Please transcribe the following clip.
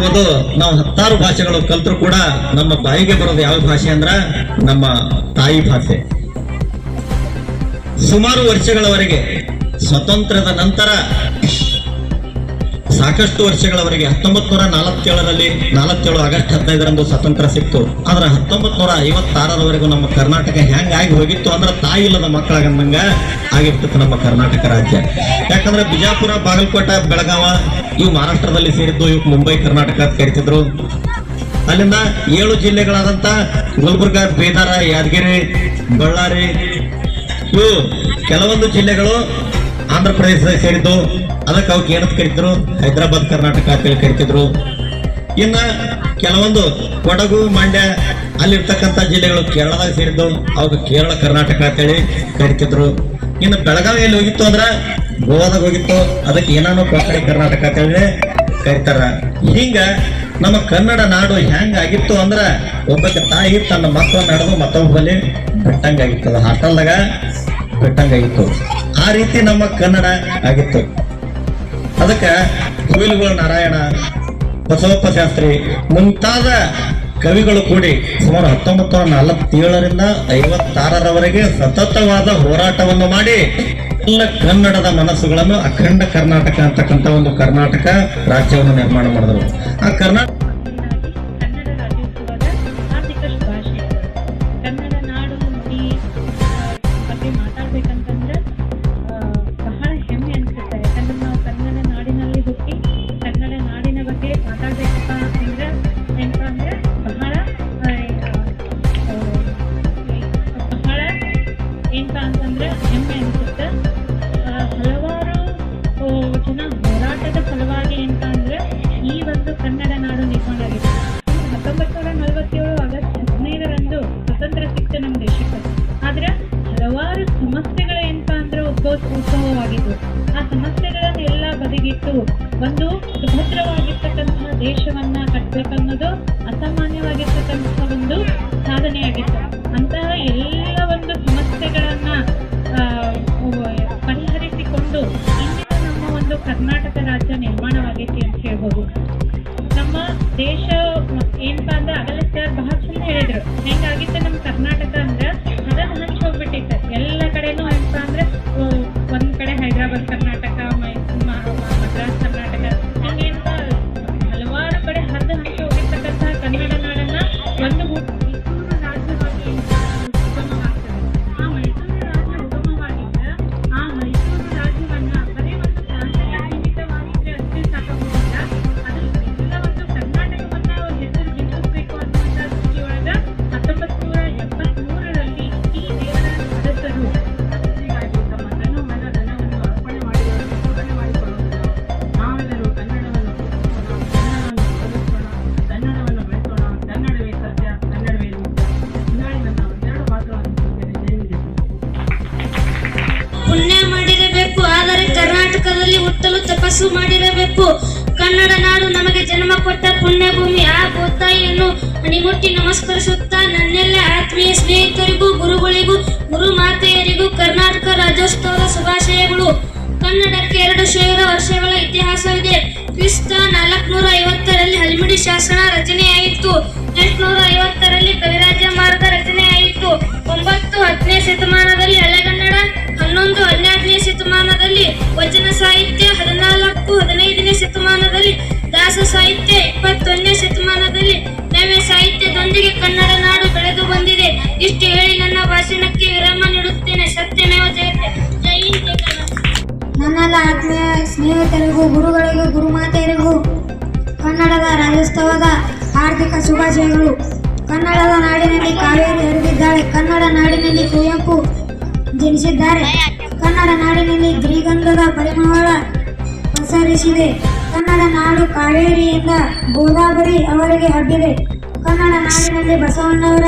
ಅನ್ನೋದು ನಾವು 10 ಭಾಷೆಗಳು ಕಲ್ತರೂ ಕೂಡ ನಮ್ಮ ಬಾಯಿಗೆ ಬರೋದು ಯಾವ ಭಾಷೆ ಅಂದ್ರ ನಮ್ಮ ತಾಯಿ ಭಾಷೆ. ಸುಮಾರು ವರ್ಷಗಳವರೆಗೆ ಸ್ವತಂತ್ರದ ನಂತರ ಸಾಕಷ್ಟು ವರ್ಷಗಳವರೆಗೆ 1947 ಆಗಸ್ಟ್ 15ರಂದು ಸ್ವತಂತ್ರ ಸಿಕ್ತು. ಆದ್ರೆ 1956ರವರೆಗೂ ನಮ್ಮ ಕರ್ನಾಟಕ ಹೆಂಗಾಗಿ ಹೋಗಿತ್ತು ಅಂದ್ರೆ ತಾಯಿ ಇಲ್ಲದ ಮಕ್ಕಳಾಗಂದಂಗ ಆಗಿರ್ತಿತ್ತು ನಮ್ಮ ಕರ್ನಾಟಕ ರಾಜ್ಯ. ಯಾಕಂದ್ರೆ ಬಿಜಾಪುರ, ಬಾಗಲಕೋಟೆ, ಬೆಳಗಾವ ಇವು ಮಹಾರಾಷ್ಟ್ರದಲ್ಲಿ ಸೇರಿದ್ದು, ಇವು ಮುಂಬೈ ಕರ್ನಾಟಕ ಅಂತ ಕರಿತಿದ್ರು. ಅಲ್ಲಿಂದ 7 ಜಿಲ್ಲೆಗಳಾದಂತ ಗುಲ್ಬರ್ಗ, ಬೀದರ, ಯಾದಗಿರಿ, ಬಳ್ಳಾರಿ ಇವು ಕೆಲವೊಂದು ಜಿಲ್ಲೆಗಳು ಆಂಧ್ರ ಪ್ರದೇಶದಾಗ ಸೇರಿದ್ದು. ಅದಕ್ಕೆ ಅವಕ್ಕೆ ಏನಂತ ಕರಿತಿದ್ರು, ಹೈದರಾಬಾದ್ ಕರ್ನಾಟಕ ಅಂತೇಳಿ ಕರಿತಿದ್ರು. ಇನ್ನ ಕೆಲವೊಂದು ಕೊಡಗು, ಮಂಡ್ಯ ಅಲ್ಲಿರ್ತಕ್ಕಂಥ ಜಿಲ್ಲೆಗಳು ಕೇರಳದಾಗ ಸೇರಿದ್ದು, ಅವಾಗ ಕೇರಳ ಕರ್ನಾಟಕ ಅಂತೇಳಿ ಕರಿತಿದ್ರು. ಇನ್ನು ಬೆಳಗಾವಿಯಲ್ಲಿ ಹೋಗಿತ್ತು ಅಂದ್ರ ಗೋವಾದಾಗ ಹೋಗಿತ್ತು, ಅದಕ್ಕೆ ಏನಾನು ಕೊಂಕಣಿ ಕರ್ನಾಟಕ ಅಂತೇಳಿ ಕರಿತಾರ. ಹಿಂಗ ನಮ್ಮ ಕನ್ನಡ ನಾಡು ಹೆಂಗ ಆಗಿತ್ತು ಅಂದ್ರ ಒಬ್ಬಕ್ಕೆ ತಾಯಿ ತನ್ನ ಮಕ್ಕಳನ್ನ ನಡೆದು ಮತ್ತೊಬ್ಬಲ್ಲಿ ಬಿಟ್ಟಂಗಾಗಿತ್ತು, ಅದು ಹಾಸ್ಟೆಲ್ದಾಗ ಬಿಟ್ಟಂಗಾಗಿತ್ತು. ಆ ರೀತಿ ನಮ್ಮ ಕನ್ನಡ ಆಗಿತ್ತು. ಅದಕ್ಕೆ ಹುಯಿಲುಗಳ ನಾರಾಯಣ, ಬಸವಪ್ಪ ಶಾಸ್ತ್ರಿ ಮುಂತಾದ ಕವಿಗಳು ಕೂಡಿ ಸುಮಾರು 1947ರಿಂದ 1956ರವರೆಗೆ ಸತತವಾದ ಹೋರಾಟವನ್ನು ಮಾಡಿ ಎಲ್ಲ ಕನ್ನಡದ ಮನಸ್ಸುಗಳನ್ನು ಅಖಂಡ ಕರ್ನಾಟಕ ಅಂತಕ್ಕಂಥ ಒಂದು ಕರ್ನಾಟಕ ರಾಜ್ಯವನ್ನು ನಿರ್ಮಾಣ ಮಾಡಿದರು. ಆ ಕರ್ನಾಟಕ ಹೋರಾಟದ ಫಲವಾಗಿ ಎಂತ ಅಂದ್ರೆ ಈ ಒಂದು ಕನ್ನಡ ನಾಡು ನಿರ್ಮಾಣ ಆಗಿದೆ. 1947 ಆಗಸ್ಟ್ 15ರಂದು ಸ್ವತಂತ್ರ ಸಿಕ್ತು ನಮ್ಮ ದೇಶಕ್ಕೆ. ಆದ್ರೆ ಹಲವಾರು ಸಮಸ್ಯೆಗಳು ಎಂತ ಅಂದ್ರೆ ಉದ್ಭವವಾಗಿದ್ದು, ಆ ಸಮಸ್ಯೆಗಳನ್ನೆಲ್ಲ ಬದಿಗಿಟ್ಟು ಒಂದು ಸುಭದ್ರವಾಗಿರ್ತಕ್ಕಂತಹ ದೇಶವನ್ನ ಕಟ್ಟಬೇಕನ್ನೋದು ಅಸಾಮಾನ್ಯವಾಗಿರ್ತಕ್ಕಂತಹ ಒಂದು ಸಾಧನೆಯಾಗಿತ್ತು. ಅಂತಹ ಎಲ್ಲ ಒಂದು ಸಮಸ್ಯೆಗಳನ್ನ ಪರಿಹರಿಸಿಕೊಂಡು ಇಂದಿನ ನಮ್ಮ ಒಂದು ಕರ್ನಾಟಕ ರಾಜ್ಯ ನಿರ್ಮಾಣವಾಗೈತಿ ಅಂತ ಹೇಳ್ಬೋದು. ನಮ್ಮ ದೇಶ ಏನಪ್ಪಾ ಅಂದ್ರೆ ಆಗಲೇ ಸರ್ ಬಹಳ ಚಂದ ಹೇಳಿದ್ರು, ಹೆಂಗಾಗಿತ್ತು ನಮ್ಮ ಕರ್ನಾಟಕ ಅಂದ್ರೆ ಅದನ್ನ ಹಂಚಿ ಹೋಗ್ಬಿಟ್ಟಿತ್ತು. ಎಲ್ಲ ಕಡೆನೂ ಏನಪ್ಪ ಅಂದ್ರೆ ಒಂದ್ ಕಡೆ ಹೈದರಾಬಾದ್ ಕರ್ನಾಟಕ, ಮದ್ರಾಸ್ ಕರ್ನಾಟಕ, ಹಂಗೇನಪ್ಪ ಹಲವಾರು ಕಡೆ ಹರಿದು ಹಂಚಿ ಹೋಗಿರ್ತಕ್ಕಂತಹ ಕನ್ನಡ ನಾಡನ್ನ ಒಂದು ಮೈಸೂರು ರಾಜ್ಯವಾಗಿ ಉಗಮವಾಗ್ತದೆ. ಆ ಮೈಸೂರು ರಾಜ್ಯ ಉಗಮವಾಗಿದ್ದ ಆ ಮೈಸೂರು ರಾಜ್ಯವನ್ನ ಬರೀ ಒಂದು ಪ್ರಾಂತ್ಯ ಸೀಮಿತವಾಗಿದ್ರೆ ಅಷ್ಟೇ ಸಾಕಾಗುವುದಿಲ್ಲ, ಅದು ಎಲ್ಲ ಒಂದು ಕರ್ನಾಟಕವನ್ನ ಹೆಸರು ಗಿಟ್ಟಿಸಬೇಕು ಅನ್ನುವಂಥ ದೃಷ್ಟಿಯೊಳಗ 1973ರಲ್ಲಿ ಈ ದೇವರ ಸದಸ್ಯರು ತಮ್ಮ ತನು ಮನ ಧನವನ್ನು ಅರ್ಪಣೆ ಮಾಡಿಕೊಳ್ಳುವುದಿಲ್ಲ. ನಾವೆಲ್ಲರೂ ಕನ್ನಡವನ್ನು ಪ್ರೀತಿಸೋಣ, ಕನ್ನಡವನ್ನು ಬೆಳೆಸೋಣ, ಕನ್ನಡವೇ ಸತ್ಯ, ಕನ್ನಡವೇ ನಿತ್ಯ. ಹಿಂಗಾಗಿ ನನ್ನ ಒಂದೆರಡು ಮಾತುಗಳನ್ನು ಜೈವಿದೆ. ಪುಣ್ಯ ಮಾಡಿರಬೇಕು, ಆದರೆ ಕರ್ನಾಟಕದಲ್ಲಿ ಹುಟ್ಟಲು ತಪಸ್ಸು ಮಾಡಿರಬೇಕು. ಕನ್ನಡ ನಾಡು ನಮಗೆ ಜನ್ಮ ಕೊಟ್ಟ ಪುಣ್ಯ ಭೂಮಿ. ಆ ಭೂತಾಯಿಯನ್ನು ಅಣಿಮುಟ್ಟಿ ನಮಸ್ಕರಿಸುತ್ತಾ ನನ್ನೆಲ್ಲ ಆತ್ಮೀಯ ಸ್ನೇಹಿತರಿಗೂ, ಗುರುಗಳಿಗೂ, ಗುರುಮಾತೆಯರಿಗೂ ಕರ್ನಾಟಕ ರಾಜ್ಯೋತ್ಸವದ ಶುಭಾಶಯಗಳು. ಕನ್ನಡಕ್ಕೆ 2,000 ವರ್ಷಗಳ ಇತಿಹಾಸವಿದೆ. ಕ್ರಿಸ್ತ 450ರಲ್ಲಿ ಹಲ್ಮಿಡಿ ಶಾಸನ ರಚನೆಯಾಯಿತು. 850ರಲ್ಲಿ ಕವಿರಾಜ ಮಾರ್ಗ ರಚನೆಯಾಯಿತು. 9-10ನೇ ಶತಮಾನದಲ್ಲಿ ಹಳೆಗನ್ನಡ, 11-12ನೇ ಶತಮಾನದಲ್ಲಿ ವಚನ ಸಾಹಿತ್ಯ, 14-15ನೇ ಶತಮಾನದಲ್ಲಿ ದಾಸ ಸಾಹಿತ್ಯ, 21ನೇ ಶತಮಾನದಲ್ಲಿ ನವ್ಯ ಸಾಹಿತ್ಯದೊಂದಿಗೆ ಕನ್ನಡ ನಾಡು ಬೆಳೆದು ಬಂದಿದೆ. ಇಷ್ಟು ಹೇಳಿ ನನ್ನ ಭಾಷಣಕ್ಕೆ ವಿರಾಮ ನೀಡುತ್ತೇನೆ. ಸತ್ಯಮೇವ ಜಯತೆ. ಜೈ ಹಿಂದ್, ಜೈ ಕರ್ನಾಟಕ. ನನ್ನೆಲ್ಲ ಆತ್ಮೀಯ ಸ್ನೇಹಿತರಿಗೂ, ಗುರುಗಳಿಗೂ, ಗುರುಮಾತೆಯರಿಗೂ ಕನ್ನಡದ ರಾಜ್ಯೋತ್ಸವದ ಹಾರ್ದಿಕ ಶುಭಾಶಯಗಳು. ಕನ್ನಡದ ನಾಡಿನಲ್ಲಿ ಕಾವೇರಿ ಹರಿದಿದ್ದಾಳೆ. ಕನ್ನಡ ನಾಡಿನಲ್ಲಿ ಕುವೆಂಪು ಜನಿಸಿದ್ದಾರೆ. ಕನ್ನಡ ನಾಡಿನಲ್ಲಿ ಗಿರಿಗಂಧದ ಪರಿಮಳ ಪಸರಿಸಿದೆ. ಕನ್ನಡ ನಾಡು ಕಾವೇರಿಯಿಂದ ಗೋದಾವರಿ ಅವರಿಗೆ ಹಬ್ಬಿದೆ. ಕನ್ನಡ ನಾಡಿನಲ್ಲಿ ಬಸವಣ್ಣವರ